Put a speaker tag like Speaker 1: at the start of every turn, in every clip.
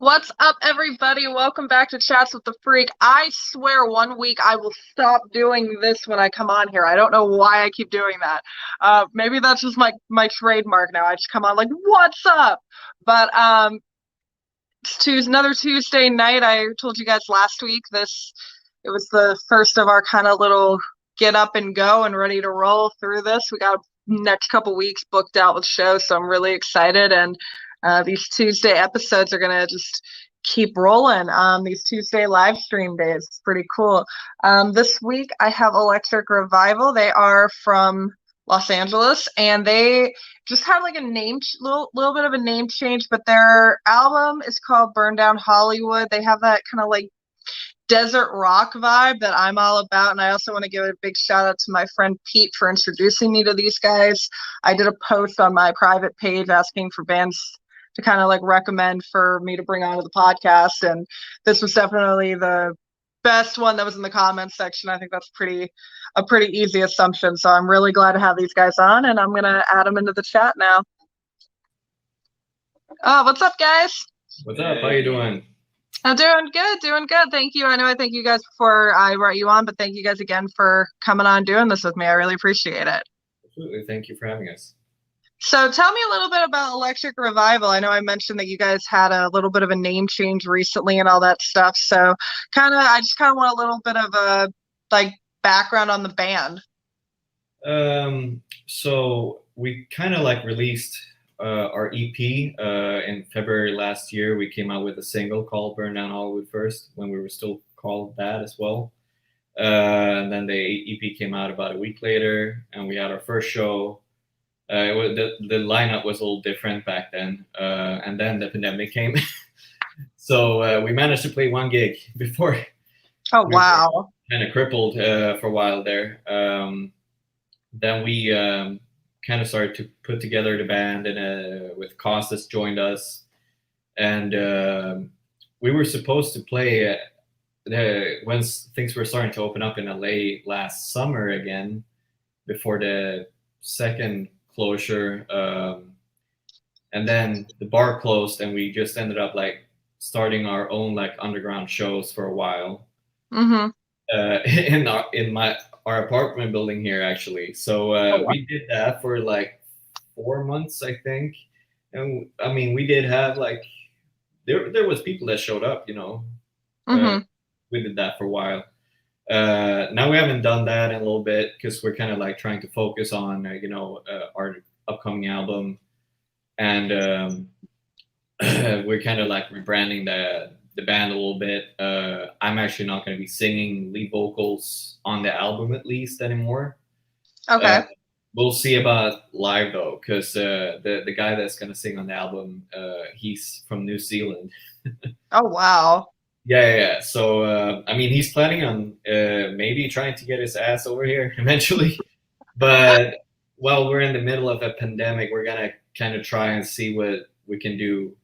Speaker 1: What's up, everybody? Welcome back to Chats with the Freak. I swear one week I will stop doing this when I come on here. I don't know why I keep doing that. Maybe that's just my trademark now. I just come on like, what's up? But it's another Tuesday night. I told you guys last week it was the first of our kind of little get up and go and ready to roll through this. We got next couple weeks booked out with shows, so I'm really excited. And these Tuesday episodes are gonna just keep rolling. These Tuesday live stream days, it's pretty cool. This week I have Electric Revival. They are from Los Angeles, and they just had like a little bit of a name change, but their album is called Burn Down Hollywood. They have that kind of like desert rock vibe that I'm all about. And I also want to give a big shout out to my friend Pete for introducing me to these guys. I did a post on my private page asking for bands to kind of like recommend for me to bring onto the podcast, and this was definitely the best one that was in the comments section. I think that's a pretty easy assumption, so I'm really glad to have these guys on, and I'm gonna add them into the chat now. What's up, guys?
Speaker 2: What's up? How you doing?
Speaker 1: I'm doing good. Thank you. I thank you guys before I brought you on, but thank you guys again for coming on doing this with me. I really appreciate it.
Speaker 2: Absolutely. Thank you for having us.
Speaker 1: So tell me a little bit about Electric Revival. I know I mentioned that you guys had a little bit of a name change recently and all that stuff. So I just want a little bit of a background on the band.
Speaker 2: So we kind of released our EP in February last year. We came out with a single called Burn Down Hollywood first, when we were still called that as well. And then the EP came out about a week later, and we had our first show. The lineup was a little different back then, and then the pandemic came. So we managed to play one gig before.
Speaker 1: Oh, wow.
Speaker 2: Kind of crippled for a while there. Then we kind of started to put together the band, and with Kostas joined us. And we were supposed to play when things were starting to open up in LA last summer again, before the second closure, and then the bar closed, and we just ended up starting our own underground shows for a while.
Speaker 1: Mm-hmm.
Speaker 2: In our apartment building here, actually. So we did that for 4 months, I think. And I mean, we did have there was people that showed up,
Speaker 1: Mm-hmm.
Speaker 2: We did that for a while. Now we haven't done that in a little bit, because we're kind of trying to focus on our upcoming album, and we're kind of rebranding the band a little bit. I'm actually not going to be singing lead vocals on the album, at least, anymore.
Speaker 1: Okay.
Speaker 2: We'll see about live though, because the guy that's going to sing on the album, he's from New Zealand.
Speaker 1: Oh, wow.
Speaker 2: Yeah. So, I mean, he's planning on maybe trying to get his ass over here eventually. But while we're in the middle of a pandemic, we're going to kind of try and see what we can do,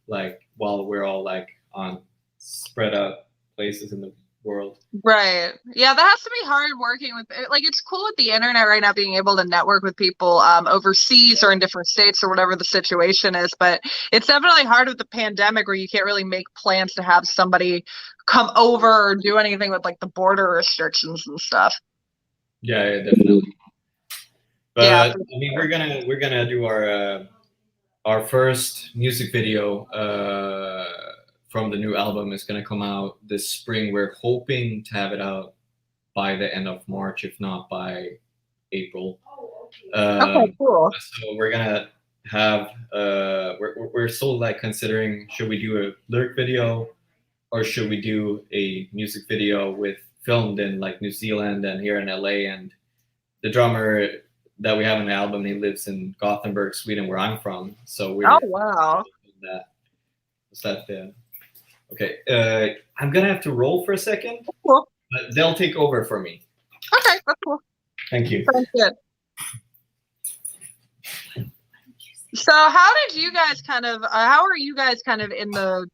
Speaker 2: while we're all on spread out places in the world.
Speaker 1: Right. Yeah, that has to be hard working with it's cool with the internet right now, being able to network with people overseas or in different states or whatever the situation is, but it's definitely hard with the pandemic, where you can't really make plans to have somebody come over or do anything with the border restrictions and stuff.
Speaker 2: Yeah, definitely. But
Speaker 1: yeah,
Speaker 2: I mean, we're gonna do our first music video from the new album. Is going to come out this spring. We're hoping to have it out by the end of March, if not by April.
Speaker 1: Okay, cool.
Speaker 2: So we're going to have, we're still considering, should we do a lyric video, or should we do a music video filmed in New Zealand and here in LA? And the drummer that we have on the album, he lives in Gothenburg, Sweden, where I'm from. So we're
Speaker 1: wow.
Speaker 2: Okay, I'm gonna have to roll for a second.
Speaker 1: Cool.
Speaker 2: But they'll take over for me.
Speaker 1: Okay, that's cool.
Speaker 2: Thank you.
Speaker 1: Sounds good. So how are you guys kind of in the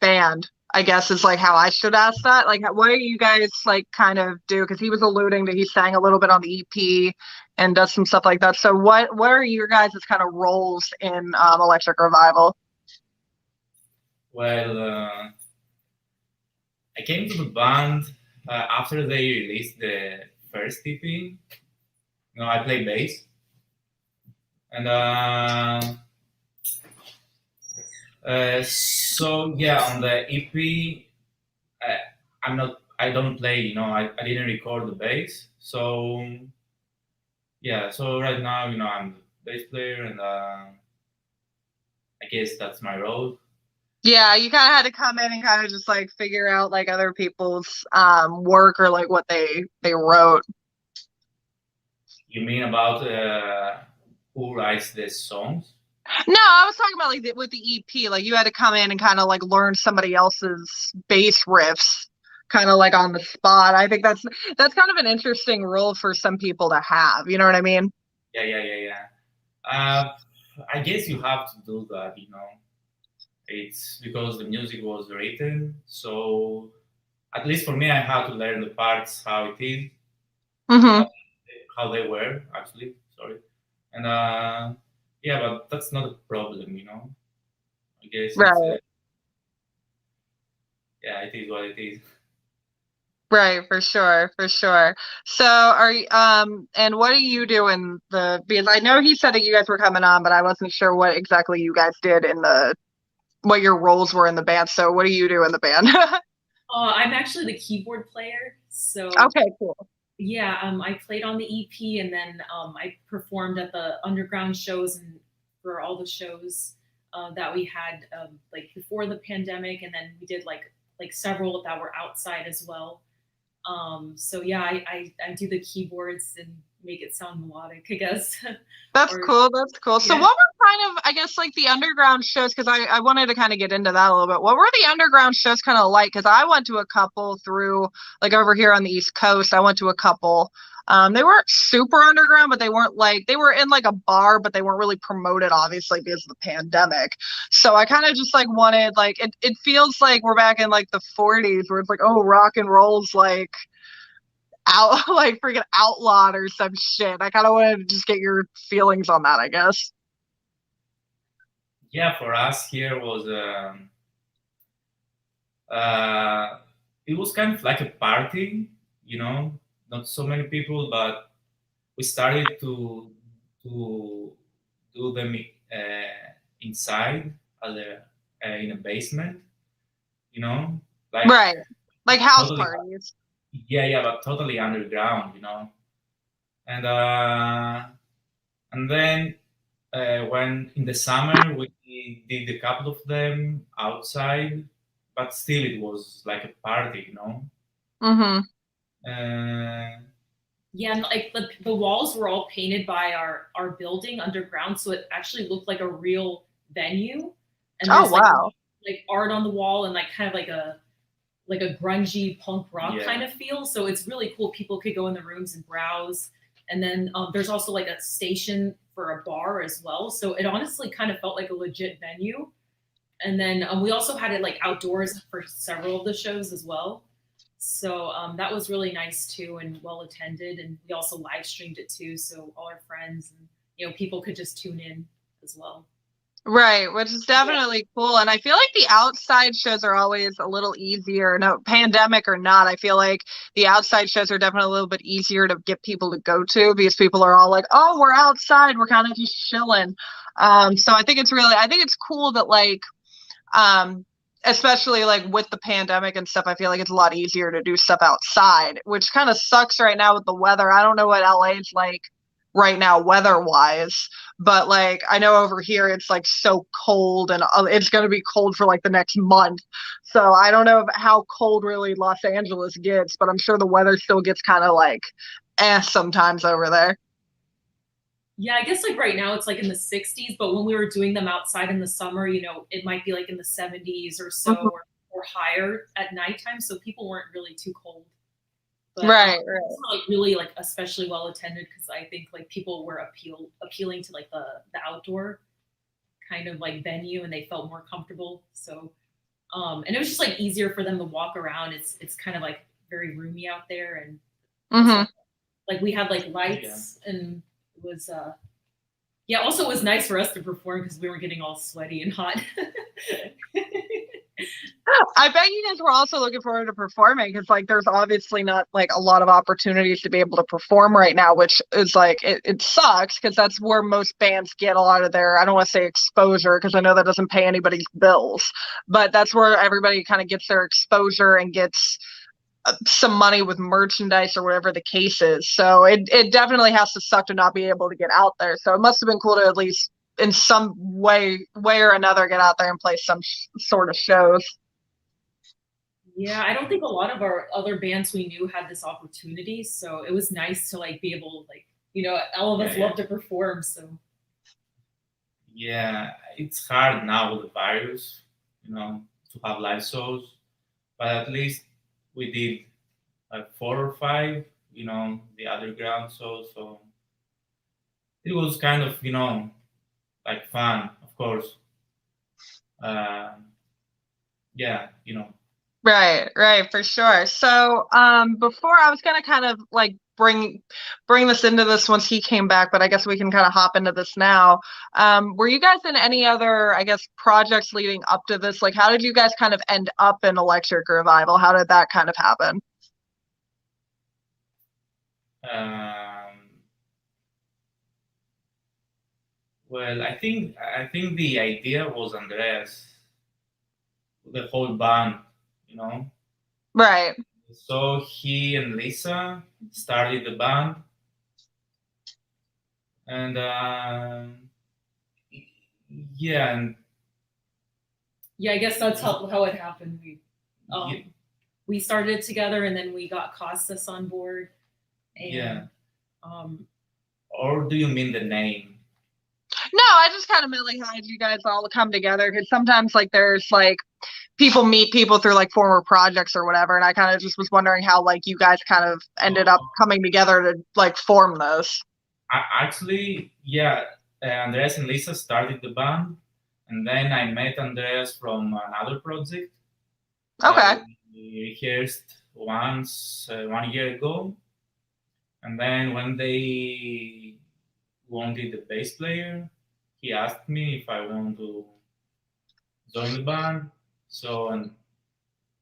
Speaker 1: band, I guess, is how I should ask that. What do you guys kind of do? Because he was alluding to, he sang a little bit on the EP and does some stuff like that. So what are your guys' kind of roles in Electric Revival?
Speaker 3: Well, I came to the band after they released the first EP. I play bass, and so yeah, on the EP, I'm not. I don't play. I didn't record the bass. So yeah. So right now, I'm the bass player, and I guess that's my role.
Speaker 1: Yeah, you kind of had to come in and kind of just like figure out like other people's work or like what they wrote.
Speaker 3: You mean about who writes the songs?
Speaker 1: No, I was talking about like with the EP, like you had to come in and kind of like learn somebody else's bass riffs, kind of like on the spot. I think that's kind of an interesting role for some people to have. You know what I mean?
Speaker 3: Yeah. Uh, I guess you have to do that. It's because the music was written. So at least for me, I had to learn the parts how it is,
Speaker 1: Mm-hmm.
Speaker 3: how they were actually. Sorry, and yeah, but that's not a problem. I guess it's
Speaker 1: Right.
Speaker 3: yeah, it is what it is.
Speaker 1: Right, for sure, for sure. So are you and what do you do in because I know he said that you guys were coming on, but I wasn't sure what exactly you guys did in what your roles were in the band. So what do you do in the band?
Speaker 4: I'm actually the keyboard player. So
Speaker 1: Okay, cool.
Speaker 4: yeah, I played on the EP, and then I performed at the underground shows and for all the shows that we had like before the pandemic, and then we did like several that were outside as well. So yeah, I do the keyboards and make it sound melodic, I guess.
Speaker 1: That's
Speaker 4: Or
Speaker 1: cool. That's cool. So
Speaker 4: yeah.
Speaker 1: what were kind of, I guess, like the underground shows? Because I wanted to kind of get into that a little bit. What were the underground shows kind of like? Because I went to a couple through, like over here on the East Coast. I went to a couple. They weren't super underground, but they weren't like, they were in like a bar, but they weren't really promoted, obviously, because of the pandemic. So I kind of just like wanted, like, it feels like we're back in like the 40s where it's like, oh, rock and roll's like out like freaking outlawed or some shit. I kind of wanted to just get your feelings on that, I guess.
Speaker 3: Yeah, for us here was it was kind of like a party, not so many people, but we started to do them inside in a basement, like
Speaker 1: Right. Like house
Speaker 3: totally,
Speaker 1: parties.
Speaker 3: yeah, but totally underground. And and then when in the summer we did a couple of them outside, but still it was like a party.
Speaker 1: Mm-hmm.
Speaker 3: Uh,
Speaker 4: Yeah, and like the walls were all painted by our building underground, so it actually looked like a real venue. And
Speaker 1: Oh
Speaker 4: there's
Speaker 1: wow.
Speaker 4: like art on the wall and like kind of like a grungy punk rock
Speaker 3: Yeah.
Speaker 4: kind of feel. So it's really cool. People could go in the rooms and browse. And then there's also like a station for a bar as well. So it honestly kind of felt like a legit venue. And then we also had it like outdoors for several of the shows as well. So that was really nice too and well attended. And we also live streamed it too. So all our friends and people could just tune in as well.
Speaker 1: Right, which is definitely cool. And I feel like the outside shows are always a little easier. No, pandemic or not, I feel like the outside shows are definitely a little bit easier to get people to go to because people are all like, oh, we're outside, we're kind of just chilling. So I think it's cool that like especially like with the pandemic and stuff, I feel like it's a lot easier to do stuff outside, which kind of sucks right now with the weather. I don't know what LA's like right now weather wise, but like I know over here it's like so cold and it's going to be cold for like the next month. So I don't know how cold really Los Angeles gets, but I'm sure the weather still gets kind of like sometimes over there.
Speaker 4: Yeah, I guess like right now it's like in the 60s, but when we were doing them outside in the summer, it might be like in the 70s or so
Speaker 1: Mhm.
Speaker 4: or higher at nighttime. So people weren't really too cold. But
Speaker 1: Right.
Speaker 4: it's not like really like especially well attended because I think like people were appealing to like the outdoor kind of like venue and they felt more comfortable. So and it was just like easier for them to walk around. It's kind of like very roomy out there and also,
Speaker 1: Mm-hmm.
Speaker 4: like we had like lights and it was yeah, also it was nice for us to perform because we weren't getting all sweaty and hot.
Speaker 1: I bet you guys were also looking forward to performing because, like, there's obviously not like a lot of opportunities to be able to perform right now, which is like it sucks because that's where most bands get a lot of their, I don't want to say exposure because I know that doesn't pay anybody's bills, but that's where everybody kind of gets their exposure and gets some money with merchandise or whatever the case is. So it definitely has to suck to not be able to get out there. So it must have been cool to at least in some way or another get out there and play some sort of shows.
Speaker 4: Yeah, I don't think a lot of our other bands we knew had this opportunity, so it was nice to like be able, like, all of us love to perform. So
Speaker 3: yeah, it's hard now with the virus, to have live shows, but at least we did like 4 or 5, the underground shows. So it was kind of, like fun, of course. Yeah.
Speaker 1: Right, for sure. So, before I was gonna kind of like bring this into this once he came back, but I guess we can kind of hop into this now. Were you guys in any other, I guess, projects leading up to this? Like, how did you guys kind of end up in Electric Revival? How did that kind of happen?
Speaker 3: Well, I think the idea was Andreas, the whole band,
Speaker 1: Right.
Speaker 3: So he and Lisa started the band, and yeah, and
Speaker 4: yeah, I guess that's how it happened.
Speaker 3: yeah,
Speaker 4: We started together, and then we got Kostas on board. And,
Speaker 3: yeah. Or do you mean the name?
Speaker 1: No, I just kind of meant like how did you guys all come together? Because sometimes like there's like people meet people through like former projects or whatever, and I kind of just was wondering how like you guys kind of ended up coming together to like form those.
Speaker 3: Actually, yeah, Andreas and Lisa started the band, and then I met Andreas from another project.
Speaker 1: Okay.
Speaker 3: We rehearsed once 1 year ago, and then when they wanted a bass player, he asked me if I want to join the band. So, and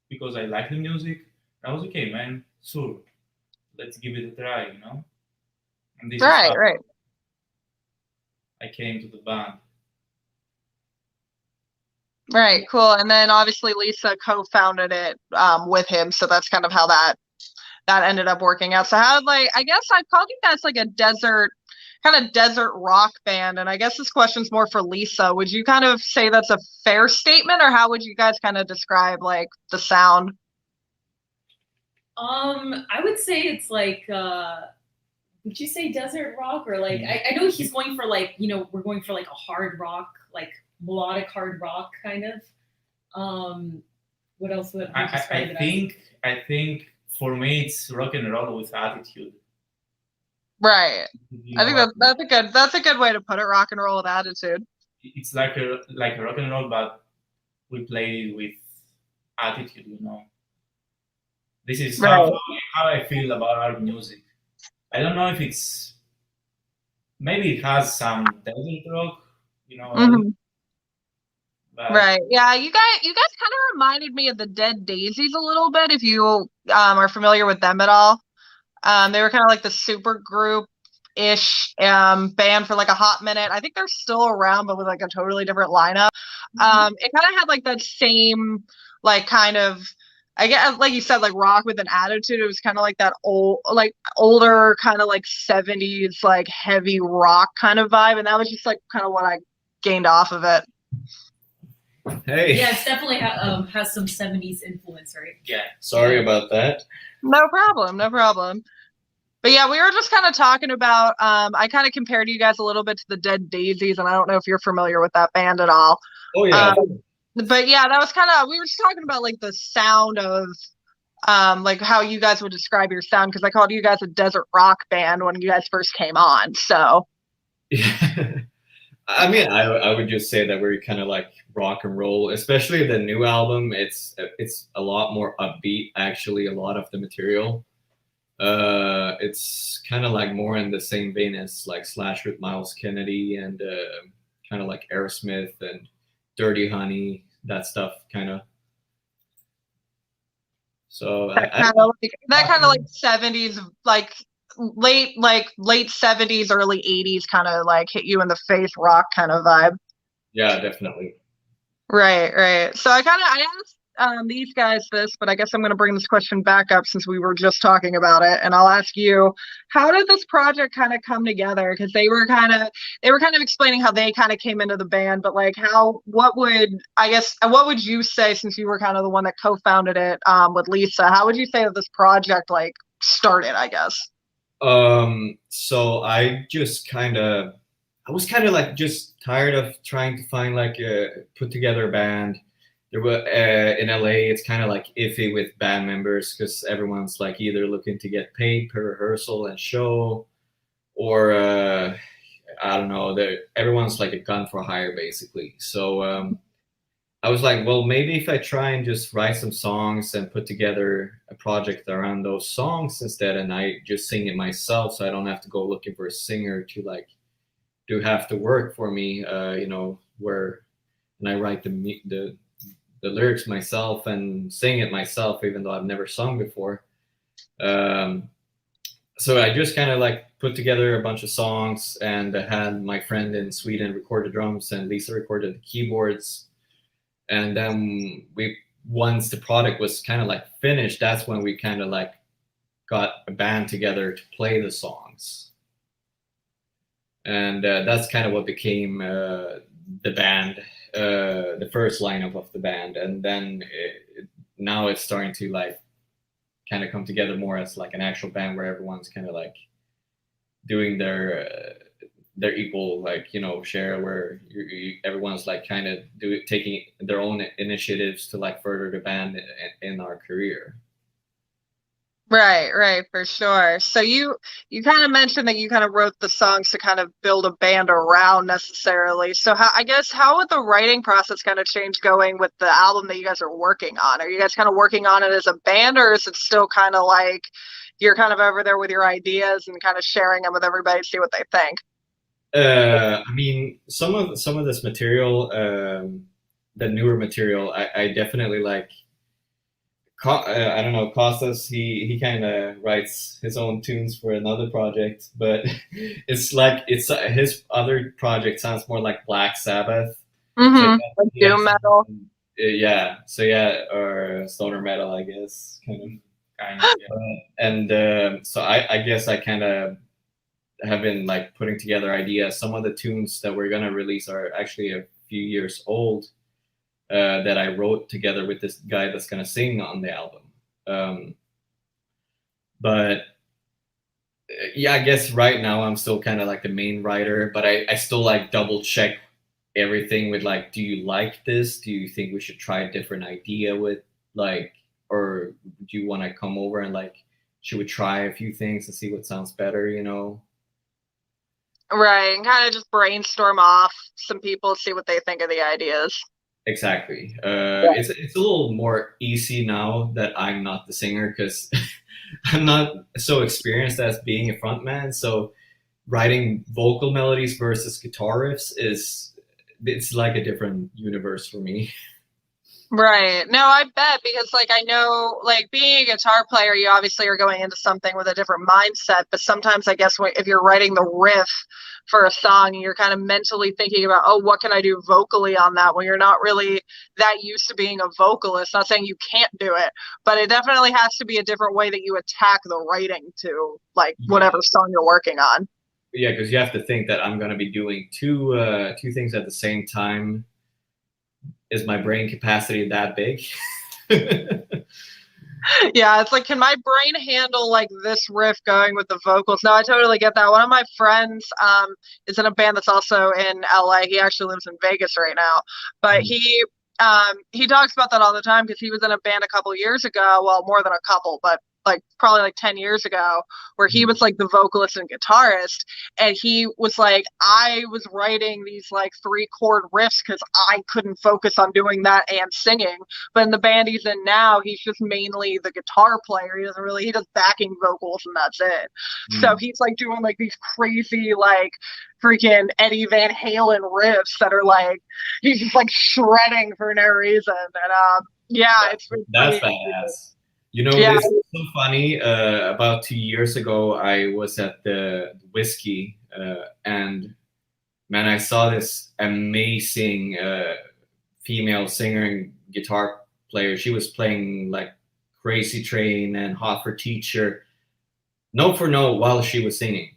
Speaker 3: because I like the music, I was okay, man. Sure, let's give it a try, And this is how
Speaker 1: Right.
Speaker 3: I came to the band.
Speaker 1: Right, cool. And then obviously Lisa co-founded it with him, so that's kind of how that ended up working out. So how like I guess I'd call you guys like a desert rock band, and I guess this question's more for Lisa. Would you kind of say that's a fair statement, or how would you guys kind of describe like the sound?
Speaker 4: I would say it's like would you say desert rock, or like I know he's going for like, we're going for like a hard rock, like melodic hard rock kind of. What else would you describe it as?
Speaker 3: I think for me it's rock and roll with attitude.
Speaker 1: Right. I think that's a good way to put it. Rock and roll with attitude.
Speaker 3: It's like a rock and roll, but we play with attitude. This is how I feel about our music. I don't know if it's maybe it has some desert rock,
Speaker 1: Mm-hmm.
Speaker 3: But,
Speaker 1: right. Yeah, you guys kind of reminded me of the Dead Daisies a little bit. If you are familiar with them at all. They were kind of like the super group ish band for like a hot minute. I think they're still around, but with like a totally different lineup. It kind of had like that same like kind of, I guess, like you said, like rock with an attitude. It was kind of like that older kind of like 70s like heavy rock kind of vibe, and that was just like kind of what I gained off of it.
Speaker 2: Hey.
Speaker 4: Yeah, it's definitely has some 70s influence, right?
Speaker 3: Yeah.
Speaker 2: Sorry about that.
Speaker 1: No problem. But yeah, we were just kind of talking about, I kind of compared you guys a little bit to the Dead Daisies, and I don't know if you're familiar with that band at all.
Speaker 2: Oh, yeah.
Speaker 1: But yeah, that was kind of, we were just talking about like the sound of, like how you guys would describe your sound, because I called you guys a desert rock band when you guys first came on, so.
Speaker 2: Yeah. I mean, I would just say that we're kind of like rock and roll, especially the new album. It's a lot more upbeat, actually, a lot of the material. It's kind of like more in the same vein as like Slash with Miles Kennedy and kind of like Aerosmith and Dirty Honey, that stuff kind of. So
Speaker 1: That kind of like 70s, like late 70s, early 80s kind of like hit you in the face rock kind of vibe.
Speaker 2: yeah, definitely.
Speaker 1: Right. So I asked these guys this, but I guess I'm going to bring this question back up since we were just talking about it, and I'll ask you, how did this project kind of come together? Because they were kind of explaining how they kind of came into the band, but like what would you say, since you were kind of the one that co-founded it with Lisa? How would you say that this project like started, I guess?
Speaker 2: So I was kind of like just tired of trying to find like put together a band. There were in LA, it's kind of like iffy with band members because everyone's like either looking to get paid per rehearsal and show, or I don't know. Everyone's like a gun for hire basically. So I was like, well, maybe if I try and just write some songs and put together a project around those songs instead, and I just sing it myself, so I don't have to go looking for a singer to like do half the work for me, and I write the lyrics myself and sing it myself, even though I've never sung before. So I just kind of like put together a bunch of songs, and I had my friend in Sweden record the drums, and Lisa recorded the keyboards. And then once the product was kind of like finished, that's when we kind of like got a band together to play the songs. And that's kind of what became the band, the first lineup of the band. And then now it's starting to like kind of come together more as like an actual band where everyone's kind of like doing their equal, like, share, where everyone's like kind of taking their own initiatives to like further the band in our career.
Speaker 1: Right, for sure. So you kind of mentioned that you kind of wrote the songs to kind of build a band around necessarily. So how would the writing process kind of change going with the album that you guys are working on? Are you guys kind of working on it as a band, or is it still kind of like you're kind of over there with your ideas and kind of sharing them with everybody to see what they think?
Speaker 2: I mean, some of this material, the newer material, I definitely like. I don't know, Kostas, he kind of writes his own tunes for another project, but it's his other project sounds more like Black Sabbath.
Speaker 1: Mm-hmm. Like doom metal.
Speaker 2: Yeah. So yeah, or stoner metal, I guess, kind of. And so I guess I kind of have been like putting together ideas. Some of the tunes that we're gonna release are actually a few years old. That I wrote together with this guy that's gonna sing on the album. But yeah, I guess right now I'm still kind of like the main writer, but I still like double check everything with like, do you like this? Do you think we should try a different idea with like, or do you want to come over and like, should we try a few things and see what sounds better,
Speaker 1: Right, and kind of just brainstorm off some people, see what they think of the ideas.
Speaker 2: Exactly. It's a little more easy now that I'm not the singer, because I'm not so experienced as being a frontman. So writing vocal melodies versus guitar riffs it's like a different universe for me.
Speaker 1: Right. No, I bet, because like I know, like being a guitar player, you obviously are going into something with a different mindset. But sometimes I guess if you're writing the riff for a song, you're kind of mentally thinking about, oh, what can I do vocally on that, when you're not really that used to being a vocalist. Not saying you can't do it, but it definitely has to be a different way that you attack the writing to like whatever song you're working on.
Speaker 2: Yeah, because you have to think that I'm going to be doing two things at the same time. Is my brain capacity that big?
Speaker 1: Yeah, it's like, can my brain handle like this riff going with the vocals? No, I totally get that. One of my friends is in a band that's also in LA. He actually lives in Vegas right now, but he talks about that all the time, because he was in a band a couple years ago. Well, more than a couple, but like probably like 10 years ago, where he was like the vocalist and guitarist, and he was like, I was writing these like 3-chord riffs because I couldn't focus on doing that and singing. But in the band he's in now, he's just mainly the guitar player. He does backing vocals and that's it. So he's like doing like these crazy like freaking Eddie Van Halen riffs that are like, he's just like shredding for no reason. And yeah, it's
Speaker 2: that's badass. You know,
Speaker 1: Yeah.
Speaker 2: this is so funny. About 2 years ago, I was at the Whiskey, and man, I saw this amazing female singer and guitar player. She was playing like Crazy Train and Hot for Teacher, note for note, while she was singing.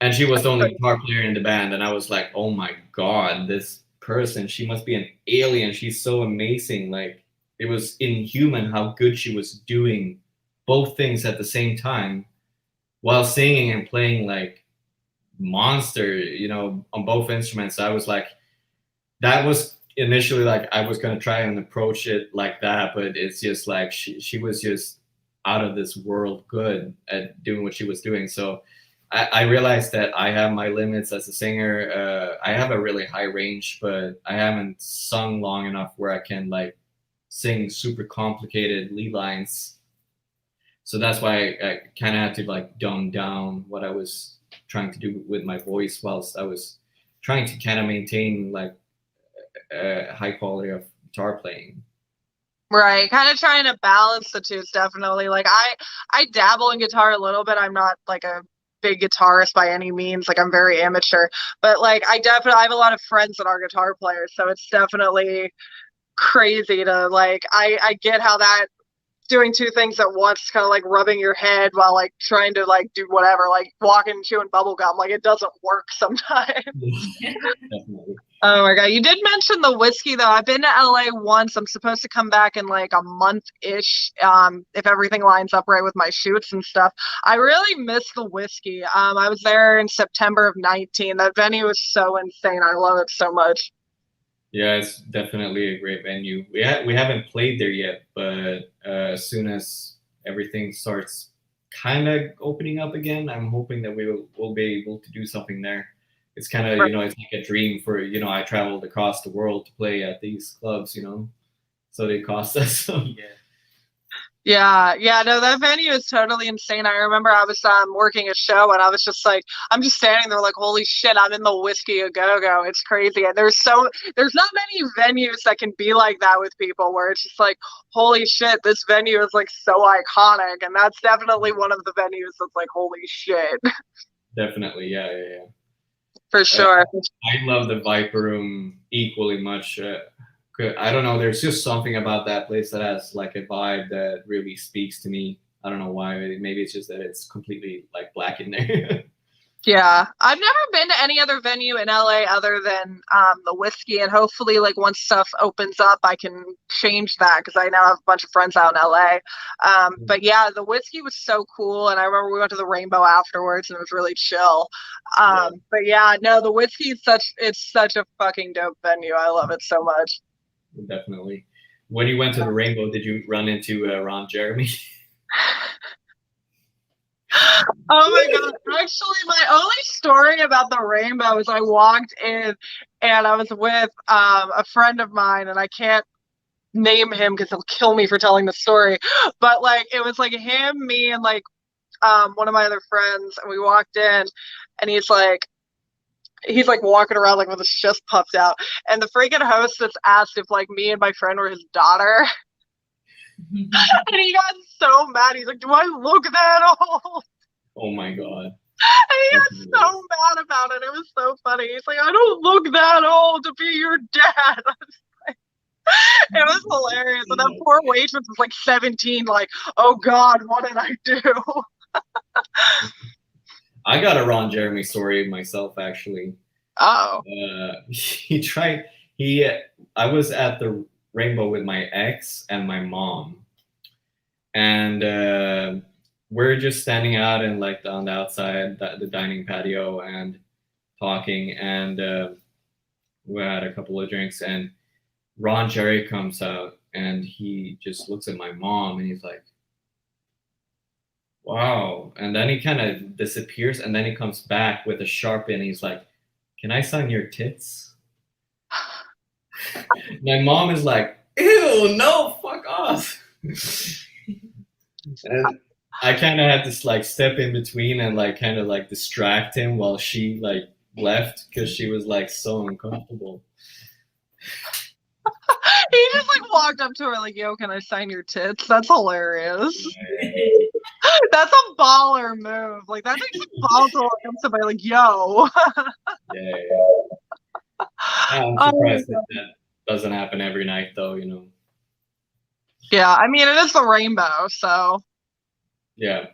Speaker 2: And she was the only guitar player in the band. And I was like, oh my God, this person, she must be an alien. She's so amazing. Like, it was inhuman how good she was doing both things at the same time while singing and playing like monster, you know, on both instruments. I was like, that was initially like I was gonna try and approach it like that, but it's just like she was just out of this world good at doing what she was doing. So I realized that I have my limits as a singer. I have a really high range, but I haven't sung long enough where I can like sing super complicated lead lines. So that's why I kind of had to like dumb down what I was trying to do with my voice whilst I was trying to kind of maintain like high quality of guitar playing.
Speaker 1: Right, kind of trying to balance the two is definitely like I dabble in guitar a little bit. I'm not like a big guitarist by any means. Like I'm very amateur, but like I have a lot of friends that are guitar players, so it's definitely crazy to like I get how that doing two things at once, kind of like rubbing your head while like trying to like do whatever, like walking and chewing bubble gum, like it doesn't work sometimes.
Speaker 2: Definitely.
Speaker 1: Oh my God. You did mention the Whiskey though. I've been to LA once. I'm supposed to come back in like a month-ish, if everything lines up right with my shoots and stuff. I really miss the Whiskey. I was there in September of 19. That venue was so insane. I love it so much.
Speaker 2: Yeah, it's definitely a great venue. We haven't played there yet, but as soon as everything starts kind of opening up again, I'm hoping that we'll be able to do something there. It's kind of, you know, it's like a dream for, you know, I traveled across the world to play at these clubs, you know, so they cost us. So.
Speaker 1: Yeah, no, that venue is totally insane. I remember I was working a show and I was just like, I'm just standing there like, holy shit, I'm in the Whiskey a Go-Go. It's crazy. And there's not many venues that can be like that with people where it's just like, holy shit, this venue is like so iconic. And that's definitely one of the venues that's like, holy shit.
Speaker 2: Definitely, yeah.
Speaker 1: For sure.
Speaker 2: I love the Viper Room equally much. I don't know. There's just something about that place that has like a vibe that really speaks to me. I don't know why. Maybe it's just that it's completely like black in there.
Speaker 1: Yeah, I've never been to any other venue in LA other than the Whiskey, and hopefully, like once stuff opens up, I can change that because I now have a bunch of friends out in LA. But yeah, the Whiskey was so cool, and I remember we went to the Rainbow afterwards, and it was really chill. But yeah, no, the Whiskey is such a fucking dope venue. I love it so much.
Speaker 2: Definitely. When you went to the Rainbow, did you run into Ron Jeremy?
Speaker 1: Oh my God. Actually, my only story about the Rainbow is I walked in and I was with a friend of mine, and I can't name him because he'll kill me for telling the story. But like it was like him, me, and like one of my other friends, and we walked in and he's like walking around like with his chest puffed out. And the freaking hostess asked if like me and my friend were his daughter. And he got so mad. He's like, do I look that old?
Speaker 2: Oh my God.
Speaker 1: And he got so mad about it. It was so funny. He's like, I don't look that old to be your dad. It was hilarious. And that poor waitress was like 17, like, oh God, what did I do?
Speaker 2: I got a Ron Jeremy story myself, actually.
Speaker 1: Oh.
Speaker 2: I was at the Rainbow with my ex and my mom. And we're just standing out and like on the outside, the dining patio and talking. And we had a couple of drinks and Ron Jerry comes out and he just looks at my mom and he's like, wow. And then he kind of disappears and then he comes back with a Sharpie and he's like, can I sign your tits? My mom is like, ew, no, fuck off. And I kind of had to like step in between and like kind of like distract him while she like left because she was like so uncomfortable.
Speaker 1: He just like walked up to her like, "Yo, can I sign your tits?" That's hilarious. That's a baller move. Like that takes some balls to walk up to somebody like, "Yo."
Speaker 2: Yeah. I'm surprised that doesn't happen every night, though.
Speaker 1: Yeah, I mean, it is the rainbow, so
Speaker 2: Yeah.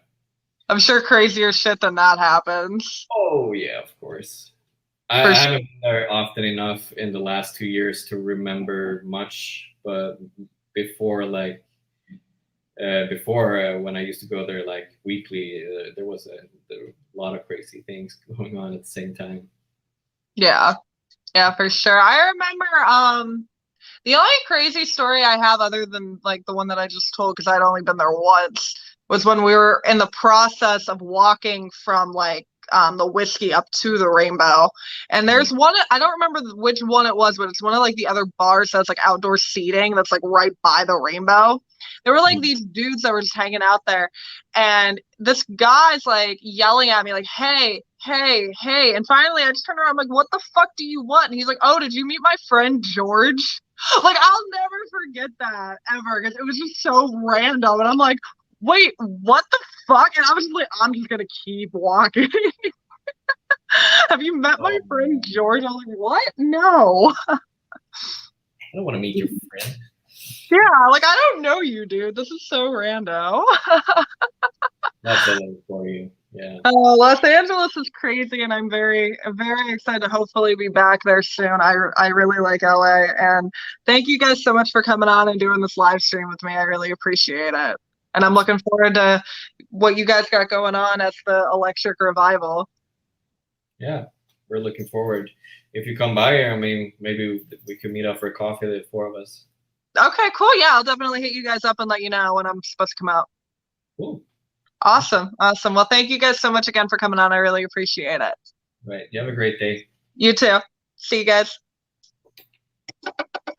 Speaker 1: I'm sure crazier shit than that happens.
Speaker 2: Oh yeah, of course. I haven't been there often enough in the last 2 years to remember much, but before, when I used to go there like weekly, there was a lot of crazy things going on at the same time.
Speaker 1: Yeah, for sure. I remember the only crazy story I have other than like the one that I just told, because I'd only been there once, was when we were in the process of walking from like the whiskey up to the rainbow. And there's one, I don't remember which one it was, but it's one of like the other bars that's like outdoor seating that's like right by the rainbow. There were like these dudes that were just hanging out there, and this guy's like yelling at me like, "Hey, hey, hey." And finally I just turned around, I'm like, "What the fuck do you want?" And he's like, "Oh, did you meet my friend George?" Like, I'll never forget that ever, because it was just so random. And I'm like, "Wait, what the fuck?" And I was just like, I'm just gonna keep walking. "Have you met my friend George?" I was like, "What? No."
Speaker 2: I don't want to meet your friend.
Speaker 1: Yeah, like, I don't know you, dude. This is so rando.
Speaker 2: That's a lot for you. Yeah.
Speaker 1: Los Angeles is crazy, and I'm very, very excited to hopefully be back there soon. I really like LA, and thank you guys so much for coming on and doing this live stream with me. I really appreciate it, and I'm looking forward to what you guys got going on as the Electric Revival.
Speaker 2: Yeah, we're looking forward. If you come by here, I mean, maybe we could meet up for a coffee, the four of us.
Speaker 1: Okay, cool. Yeah, I'll definitely hit you guys up and let you know when I'm supposed to come out.
Speaker 2: Cool.
Speaker 1: Awesome. Well, thank you guys so much again for coming on. I really appreciate it.
Speaker 2: Right. You have a great day.
Speaker 1: You too. See you guys.